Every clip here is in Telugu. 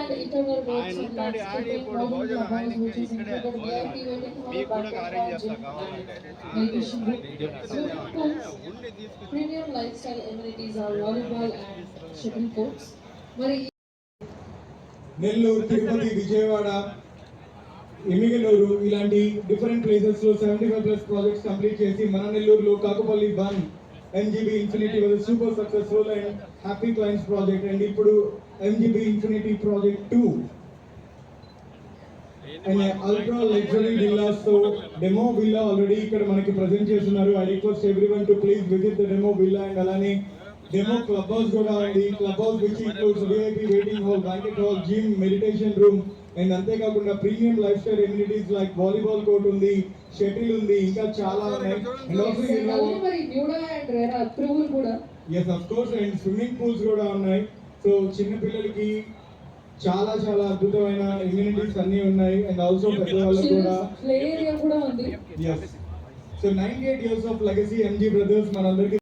and internal works and landscaping, modern clubhouse which is included VIP waiting hall, banquet hall, gym and meditation room, swimming pools, premium lifestyle amenities are volleyball and shuttle courts. మరి నెల్లూరు, తిరుపతి, విజయవాడ, ఎమ్మిగనూరు ఇలాంటి డిఫరెంట్ ప్లేసెస్ లో 75+ ప్రాజెక్ట్స్ కంప్లీట్ చేసి మన నెల్లూరులో Kakapalli 1 MGB Infinity was a super successful and happy clients project, and ఇప్పుడు MGB Infinity project 2 and ultra luxury villas. So demo villa already ఇక్కడ మనకి ప్రెజెంట్ చేస్తున్నారు. I request everyone to please visit the demo villa, and అలానే demo club house కూడా ఉంది. Club house which includes VIP waiting hall, banquet hall, gym, meditation room, and అంతేకాకుండా premium lifestyle amenities like volleyball court ఉంది, షటిల్ ఉంది, ఇంకా చాలా ఉన్నాయి. అండ్ ఆల్సో అప్రూవల్ కూడా yes of course, and swimming pools కూడా ఉన్నాయి. సో చిన్న పిల్లలకి చాలా చాలా అద్భుతమైన ఎమ్యూనిటీస్ అన్ని ఉన్నాయి. అండ్ ఆల్సో పెద్దవాళ్ళకి కూడా ప్లే ఏరియా కూడా ఉంది. yes, so 98 years of legacy MG Brothers మనందరికీ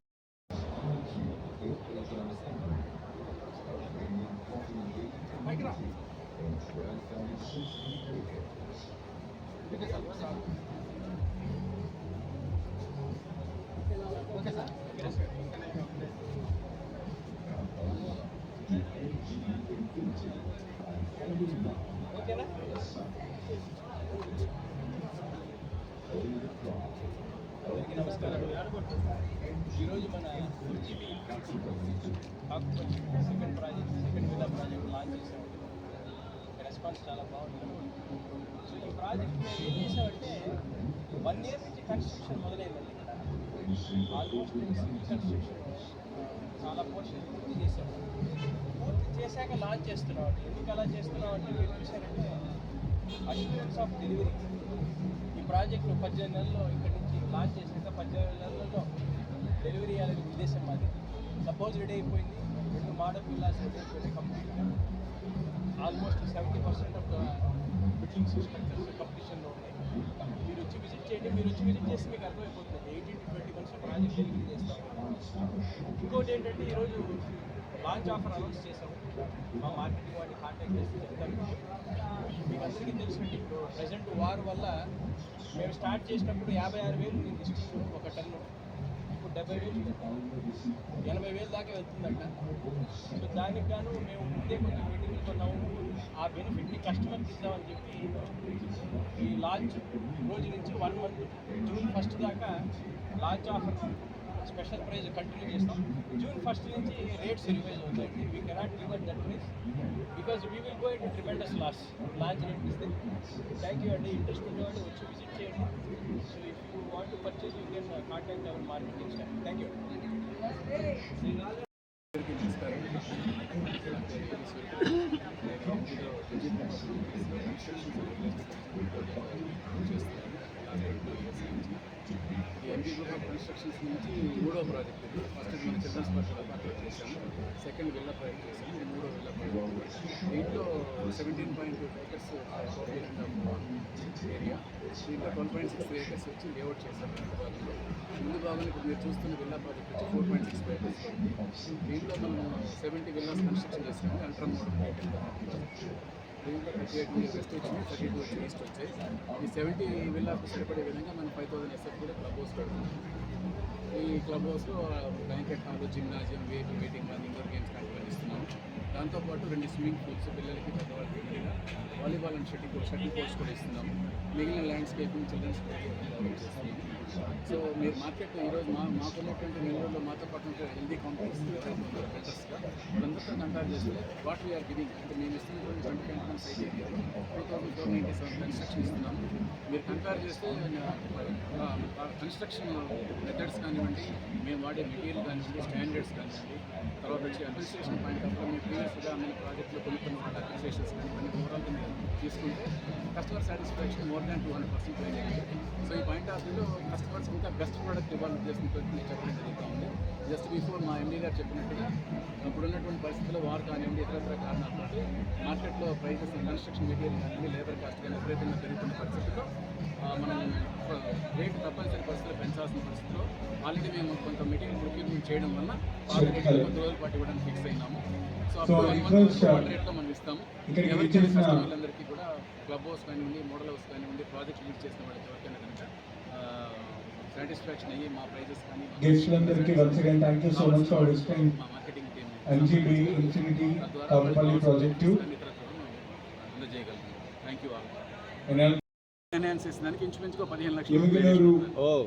నమస్కారం. ఈరోజు మన MGB second villa project launch చేసాము. రెస్పాన్స్ చాలా బాగుంది. సో ఈ ప్రాజెక్ట్ మేము ఏం చేసామంటే 1 year నుంచి కన్స్ట్రక్షన్ మొదలైందండి. ఆల్మోస్ట్ కన్స్ట్రక్షన్ చాలా పోర్షన్ పూర్తి చేసాము. పూర్తి చేశాక లాంచ్ చేస్తున్నాం అండి. ఎందుకు అలా చేస్తున్నాం అంటే మీరు చూసారంటే అష్యూరెన్స్ ఆఫ్ డెలివరీ. ఈ ప్రాజెక్టు 18 నెలల్లో ఇక్కడి నుంచి లాంచ్ చేశాక 18 నెలల్లో డెలివరీ అయ్యే ఉద్దేశం మాది. సపోజ్ రెడీ అయిపోయింది. 2 మోడల్ విల్లాస్ రెడీ అయిపోయింది కంప్లీట్గా. ఆల్మోస్ట్ 70% ఆఫ్ బిల్డింగ్స్ స్ట్రక్చర్స్ కంప్లీషన్లో ఉన్నాయి. మీరు వచ్చి విజిట్ చేయండి. మీరు వచ్చి విజిట్ చేస్తే మీకు అర్థమైపోతుంది. 18 to 20 months ప్రాజెక్ట్ డెలివరీ చేస్తాం. ఇంకోటి ఏంటంటే ఈరోజు లాంచ్ ఆఫర్ అనౌన్స్ చేసాము. మా మార్కెటింగ్ వాడిని కాంటాక్ట్ చేసి చెప్తాను. మీకు అందరికీ తెలుసండి, ఇప్పుడు ప్రజెంట్ వార్ వల్ల మేము స్టార్ట్ చేసినప్పుడు 56,000 నేను తీసుకున్నాను ఒక టన్ను. ఇప్పుడు 70,000 80,000 దాకా వెళ్తుందంట. సో దానికి గాను మేము ముందే కొంచెం మీటింగ్లు కొన్నాము. ఆ బెనిఫిట్ని కస్టమర్కి ఇద్దామని చెప్పి ఈ లాంచ్ రోజు నుంచి 1 month June 1st దాకా launch offer special price continue చేస్తాం. June 1st నుంచి రేట్స్ రివైజ్ అవుతాయండి. We cannot give at that price because we will go in tremendous loss launch rate ఇస్తే. థ్యాంక్ యూ అండి. ఇంట్రెస్ట్ ఉన్నవాళ్ళు వచ్చి విజిట్ చేయండి. So if you want to purchase you can contact our marketing staff. Thank you. ఈ MG గ్రూప్ ఆఫ్ కన్స్ట్రక్షన్స్ నుంచి 3వ ప్రాజెక్ట్ ఇది. ఫస్ట్ మన చిల్డ్రన్స్ పార్క్ అపార్ట్మెంట్ చేశాము. సెకండ్ విల్లా ప్రాజెక్ట్ చేశాము. ఇది 3వ విల్లా ప్రాజెక్ట్. దీంట్లో 17.2 acres పాపులేషన్ ఏరియా. దీంట్లో 12.6 acres వచ్చి లేఅవుట్ చేశాము. ముందు భాగంలో ఇప్పుడు మీరు చూస్తున్న విల్లా ప్రాజెక్ట్ వచ్చి 4.6 acres. దీంట్లో మనం 70 విల్లాస్ కన్స్ట్రక్షన్ చేసాము. అల్ట్రా మోడల్ దీంట్లో 38 వెస్ట్ వచ్చింది, 32 వచ్చి ఈస్ట్ వచ్చాయి. ఈ 70 విల్లాకు సరిపడే విధంగా మనం 5,000 SF కూడా క్లబ్ హౌస్ పెడుతున్నాం. ఈ క్లబ్ హౌస్లో banquet hall, gymnasium, VIP waiting hall, indoor games లాంటివి ఇస్తున్నాం. దాంతోపాటు 2 స్విమ్మింగ్ పూల్స్ పిల్లలకి పెద్దవాళ్ళకి విడిగా, వాలీబాల్ అండ్ షటిల్ కోర్ట్స్ కూడా ఇస్తున్నాము. మిగిలిన ల్యాండ్స్కేపింగ్ చిల్డ్రన్స్ డెవలప్ చేస్తున్నాము. సో మీరు మార్కెట్ ఈరోజు మాకున్నటువంటి నెల్లూరులో మాతో పాటు హెల్దీ కాంప్లెక్స్ ఎవరైతే ఉన్నారో బిల్డర్స్గా వాళ్ళందరితో కంపేర్ చేస్తే వాట్ వీఆర్ గివింగ్ అంటే మేము ఇస్తున్నటువంటి 20 months ఏరియాలో 2,497 కన్స్ట్రక్షన్ ఇస్తున్నాము. మీరు కంపేర్ చేస్తే కన్స్ట్రక్షన్ మెథడ్స్ కానివ్వండి, మేము వాడే మెటీరియల్ కానివ్వండి, స్టాండర్డ్స్ కానివ్వండి, తర్వాత వచ్చి అడ్మినిస్ట్రేషన్ పాయింట్ ఆఫ్ మేము ప్రీవియస్గా అన్ని ప్రాజెక్టులో కొన్ని అడ్మినిస్ట్రేషన్స్ కానివ్వండి ఓవరాల్గా మీరు తీసుకుంటే కస్టమర్ సాటిస్ఫాక్షన్ మోర్ దాన్ 200% అయింది. సో ఈ పాయింట్ ఆఫ్ వ్యూలో కస్టమర్స్ ఇంకా బెస్ట్ ప్రోడక్ట్ ఇవ్వాలని ఉద్దేశంతో నేను చెప్పడం జరుగుతూ ఉంది. జస్ట్ బిఫోర్ మా MD గారు చెప్పినట్టుగా ఇప్పుడున్నటువంటి పరిస్థితుల్లో వారు కానివ్వండి ఇతరత్ర కారణాలతో మార్కెట్లో ప్రైసెస్ కన్స్ట్రక్షన్ మెటీరియల్ కానివ్వండి లేబర్ కాస్ట్ కానీ విపరీతంగా పెరుగుతున్న పరిస్థితుల్లో మనం రేటు తప్పనిసరి పరిస్థితుల్లో పెంచాల్సిన పరిస్థితిలో ఆల్రెడీ మేము కొంత మెటీరియల్ ప్రొక్యూర్మెంట్ చేయడం వల్ల పాత రేట్లు కొంత రోజుల పాటు ఇవ్వడానికి ఫిక్స్ అయినాము. సో అప్పుడు 1 month రేట్లో మనం ఇస్తాము. ఇక్కడికి ఎవరికైనా విచ్చేసిన కస్టమర్లందరికీ కూడా క్లబ్ హౌస్ కానివ్వండి, మోడల్ హౌస్ కానివ్వండి, ప్రాజెక్ట్ లీడ్ చేసిన వాళ్ళకి ఎవరికైనా కనుక సాటిస్ఫాక్షన్ అయ్యి మా ప్రైజెస్ కానీ గెస్ట్లందరికీ once again thank you so much for visiting మా marketing team MGB Infinity Kaupalli Project 2. అందజేయగలం. Thank you all. And enhance చేసినందుకు ఇంచుమించుగా 15 లక్షలు ఎమిగినూరు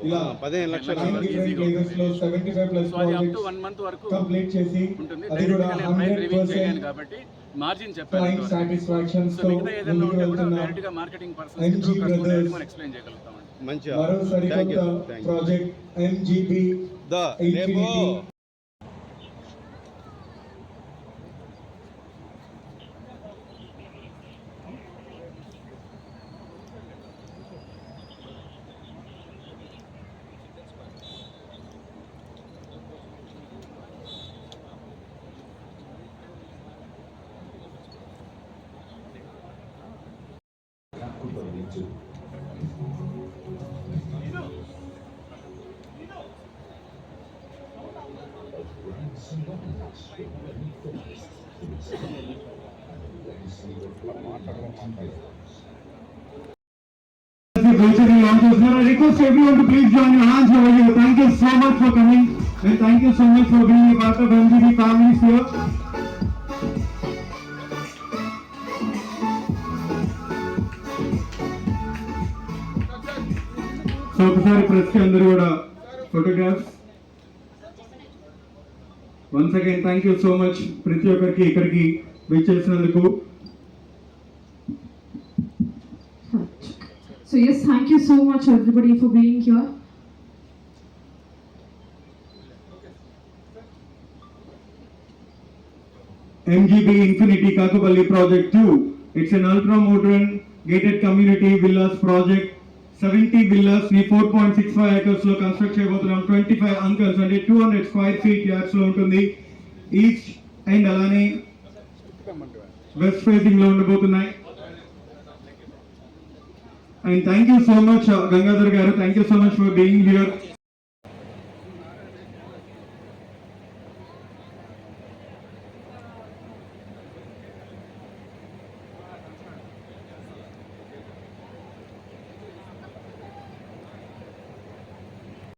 ఇలా 15 లక్షలు 9 different places లో 75 plus సో అది అప్ టు projects 1 మంత్ వరకు కంప్లీట్ చేసి ఉంటుంది. అది కూడా డైరెక్ట్గా నేను ప్రైస్ రివీల్ చేయలేను 100% కాబట్టి మార్జిన్ client చెప్పాను. satisfaction సో తో మిగతా ఏదైనా ముందుకు ఉంటే కూడా వెళ్తున్న డైరెక్ట్గా marketing persons MG through customer Brothers మనం ఎక్స్ప్లెయిన్ చేయగలుగుతామండి. మంచి మరో సరికొత్త ప్రాజెక్ట్ MGB రేపు Infinity Virtually launches. Now I request everyone to please join your hands over here. Thank you so much for coming and thank you so much for being a part of MGB families here. So ఒకసారి ప్రెస్ కి అందరూ కూడా photographs. Once again thank you so much ప్రతి ఒక్కరికి ఇక్కడికి విచ్చేసినందుకు. So yes, thank you so much everybody for being here. MGB Infinity Kakupalli Project 2. It's an ultra-modern gated community villas project. 70 villas ని 4.65 acres లో కన్స్ట్రక్ట్ చేయబోతున్నాం. 25 అంకల్స్ అంటే 200 స్క్వేర్ ఫీట్ యార్డ్స్ లో ఉంటుంది. ఈచ్ అండ్ అలానే వెస్ట్ ఫేసింగ్ లో ఉండబోతున్నాయి. And thank you so much Gangadhar garu, thank you so much for being here.